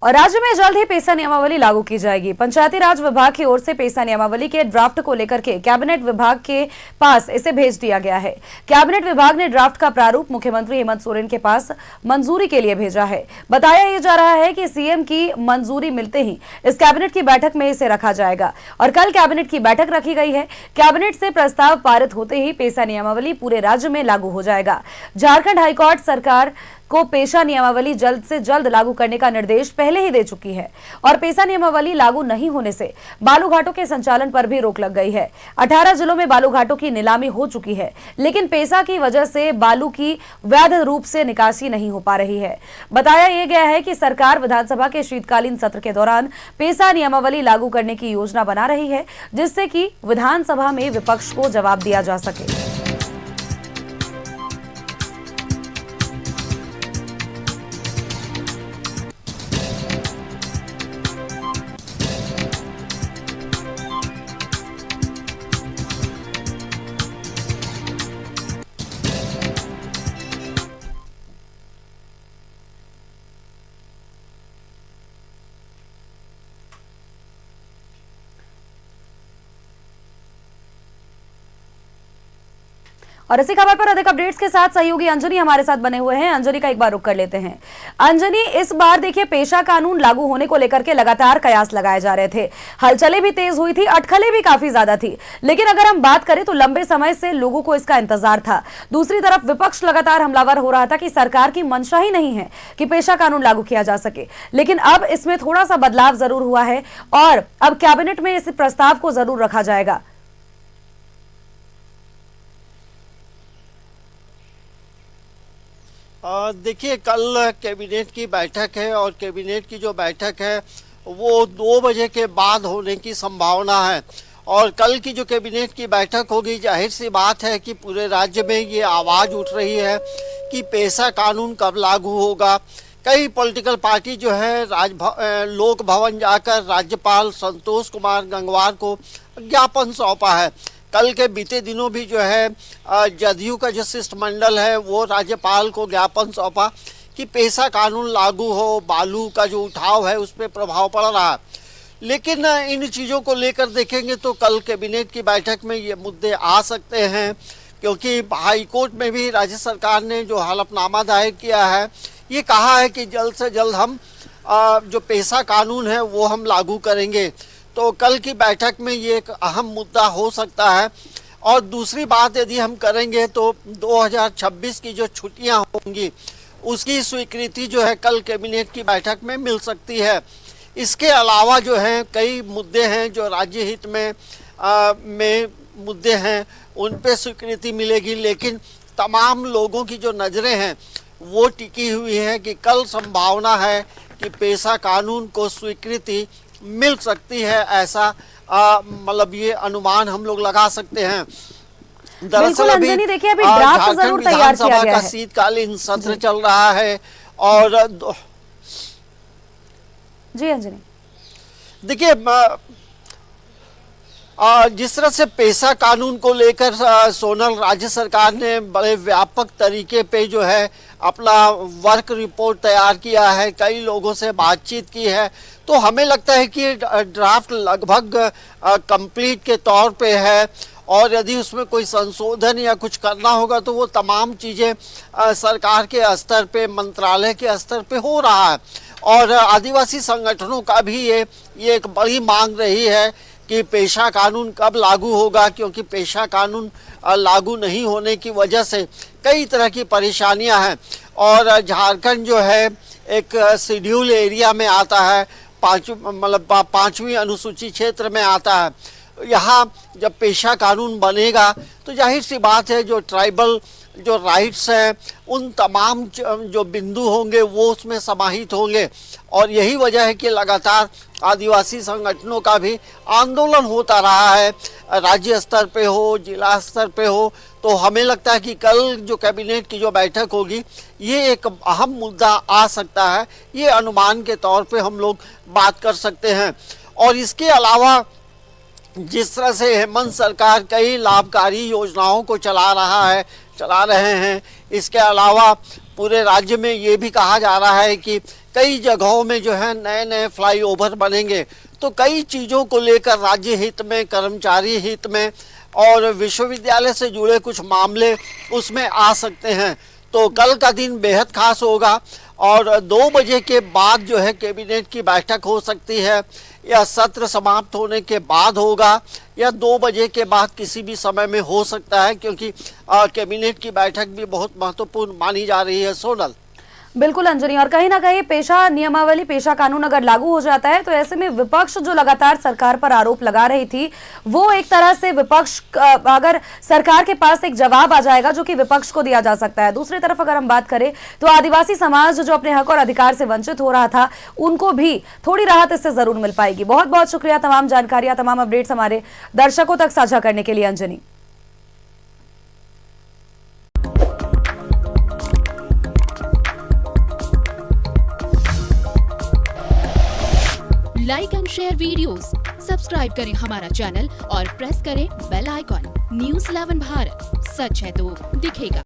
और राज्य में जल्द ही पेसा नियमावली लागू की जाएगी। पंचायती राज विभाग की ओर से पेसा नियमावली के ड्राफ्ट को लेकर के कैबिनेट विभाग के पास इसे भेज दिया गया है। कैबिनेट विभाग ने ड्राफ्ट का प्रारूप मुख्यमंत्री हेमंत सोरेन के पास मंजूरी के लिए भेजा है। बताया जा रहा है कि सीएम की मंजूरी मिलते ही इस कैबिनेट की बैठक में इसे रखा जाएगा और कल कैबिनेट की बैठक रखी गई है। कैबिनेट से प्रस्ताव पारित होते ही पेसा नियमावली पूरे राज्य में लागू हो जाएगा। झारखंड हाईकोर्ट सरकार को पेशा नियमावली जल्द से जल्द लागू करने का निर्देश पहले ही दे चुकी है और पेशा नियमावली लागू नहीं होने से बालू घाटों के संचालन पर भी रोक लग गई है। 18 जिलों में बालू घाटों की नीलामी हो चुकी है, लेकिन पेशा की वजह से बालू की वैध रूप से निकासी नहीं हो पा रही है। बताया गया है कि सरकार विधानसभा के शीतकालीन सत्र के दौरान पेशा नियमावली लागू करने की योजना बना रही है, जिससे कि विधानसभा में विपक्ष को जवाब दिया जा सके। और इसी खबर पर अधिक अपडेट्स के साथ सहयोगी अंजनी हमारे साथ बने हुए हैं। अंजनी का एक बार रुख कर लेते हैं। अंजनी, इस बार देखिए पेशा कानून लागू होने को लेकर के लगातार कयास लगाए जा रहे थे, हलचलें भी तेज हुई थी, अटकलें भी काफी ज्यादा थी, लेकिन अगर हम बात करें तो लंबे समय से लोगों को इसका इंतजार था। दूसरी तरफ विपक्ष लगातार हमलावर हो रहा था कि सरकार की मंशा ही नहीं है कि पेशा कानून लागू किया जा सके, लेकिन अब इसमें थोड़ा सा बदलाव जरूर हुआ है और अब कैबिनेट में इस प्रस्ताव को जरूर रखा जाएगा। देखिए, कल कैबिनेट की बैठक है और कैबिनेट की जो बैठक है वो 2 बजे के बाद होने की संभावना है और कल की जो कैबिनेट की बैठक होगी, जाहिर सी बात है कि पूरे राज्य में ये आवाज़ उठ रही है कि पेशा कानून कब लागू होगा। कई पॉलिटिकल पार्टी जो है लोक भवन जाकर राज्यपाल संतोष कुमार गंगवार को ज्ञापन सौंपा है। कल के बीते दिनों भी जो है जदयू का जो शिष्टमंडल है वो राज्यपाल को ज्ञापन सौंपा कि पेशा कानून लागू हो, बालू का जो उठाव है उस पर प्रभाव पड़ रहा है। लेकिन इन चीज़ों को लेकर देखेंगे तो कल कैबिनेट की बैठक में ये मुद्दे आ सकते हैं, क्योंकि हाई कोर्ट में भी राज्य सरकार ने जो हलफनामा दायर किया है ये कहा है कि जल्द से जल्द हम जो पेशा कानून है वो हम लागू करेंगे। तो कल की बैठक में ये एक अहम मुद्दा हो सकता है। और दूसरी बात यदि हम करेंगे तो 2026 की जो छुट्टियां होंगी उसकी स्वीकृति जो है कल कैबिनेट की बैठक में मिल सकती है। इसके अलावा जो है कई मुद्दे हैं जो राज्य हित में मुद्दे हैं, उन पे स्वीकृति मिलेगी, लेकिन तमाम लोगों की जो नज़रें हैं वो टिकी हुई है कि कल संभावना है कि पेशा कानून को स्वीकृति मिल सकती है। ऐसा मतलब ये अनुमान हम लोग लगा सकते हैं। दरअसल अभी झारखंड विधानसभा का शीतकालीन सत्र चल रहा है और जी अंजनी, देखिए जिस तरह से पेशा कानून को लेकर सोनल राज्य सरकार ने बड़े व्यापक तरीके पे जो है अपना वर्क रिपोर्ट तैयार किया है, कई लोगों से बातचीत की है, तो हमें लगता है कि ड्राफ्ट लगभग कंप्लीट के तौर पे है और यदि उसमें कोई संशोधन या कुछ करना होगा तो वो तमाम चीज़ें सरकार के स्तर पे, मंत्रालय के स्तर पे हो रहा है। और आदिवासी संगठनों का भी ये एक बड़ी मांग रही है कि पेशा कानून कब लागू होगा, क्योंकि पेशा कानून लागू नहीं होने की वजह से कई तरह की परेशानियां हैं। और झारखंड जो है एक शेड्यूल एरिया में आता है, पाँचवीं अनुसूची क्षेत्र में आता है। यहाँ जब पेशा कानून बनेगा तो जाहिर सी बात है जो ट्राइबल जो राइट्स हैं उन तमाम जो बिंदु होंगे वो उसमें समाहित होंगे। और यही वजह है कि लगातार आदिवासी संगठनों का भी आंदोलन होता रहा है, राज्य स्तर पे हो, जिला स्तर पे हो। तो हमें लगता है कि कल जो कैबिनेट की जो बैठक होगी ये एक अहम मुद्दा आ सकता है, ये अनुमान के तौर पे हम लोग बात कर सकते हैं। और इसके अलावा जिस तरह से हेमंत सरकार कई लाभकारी योजनाओं को चला रहे हैं, इसके अलावा पूरे राज्य में ये भी कहा जा रहा है कि कई जगहों में जो है नए नए फ्लाईओवर बनेंगे। तो कई चीज़ों को लेकर राज्य हित में, कर्मचारी हित में और विश्वविद्यालय से जुड़े कुछ मामले उसमें आ सकते हैं। तो कल का दिन बेहद खास होगा और 2 बजे के बाद जो है कैबिनेट की बैठक हो सकती है, या सत्र समाप्त होने के बाद होगा, या 2 बजे के बाद किसी भी समय में हो सकता है, क्योंकि कैबिनेट की बैठक भी बहुत महत्वपूर्ण मानी जा रही है। सोनल। बिल्कुल अंजनी, और कहीं ना कहीं पेशा नियमावली, पेशा कानून अगर लागू हो जाता है तो ऐसे में विपक्ष जो लगातार सरकार पर आरोप लगा रही थी, वो एक तरह से विपक्ष, अगर सरकार के पास एक जवाब आ जाएगा जो कि विपक्ष को दिया जा सकता है। दूसरी तरफ अगर हम बात करें तो आदिवासी समाज जो अपने हक और अधिकार से वंचित हो रहा था, उनको भी थोड़ी राहत इससे जरूर मिल पाएगी। बहुत बहुत शुक्रिया तमाम जानकारियां, तमाम अपडेट्स हमारे दर्शकों तक साझा करने के लिए Anjani. Like and share videos, subscribe करें हमारा चैनल और प्रेस करें बेल आइकॉन। न्यूज़ 11 भारत, सच है तो दिखेगा।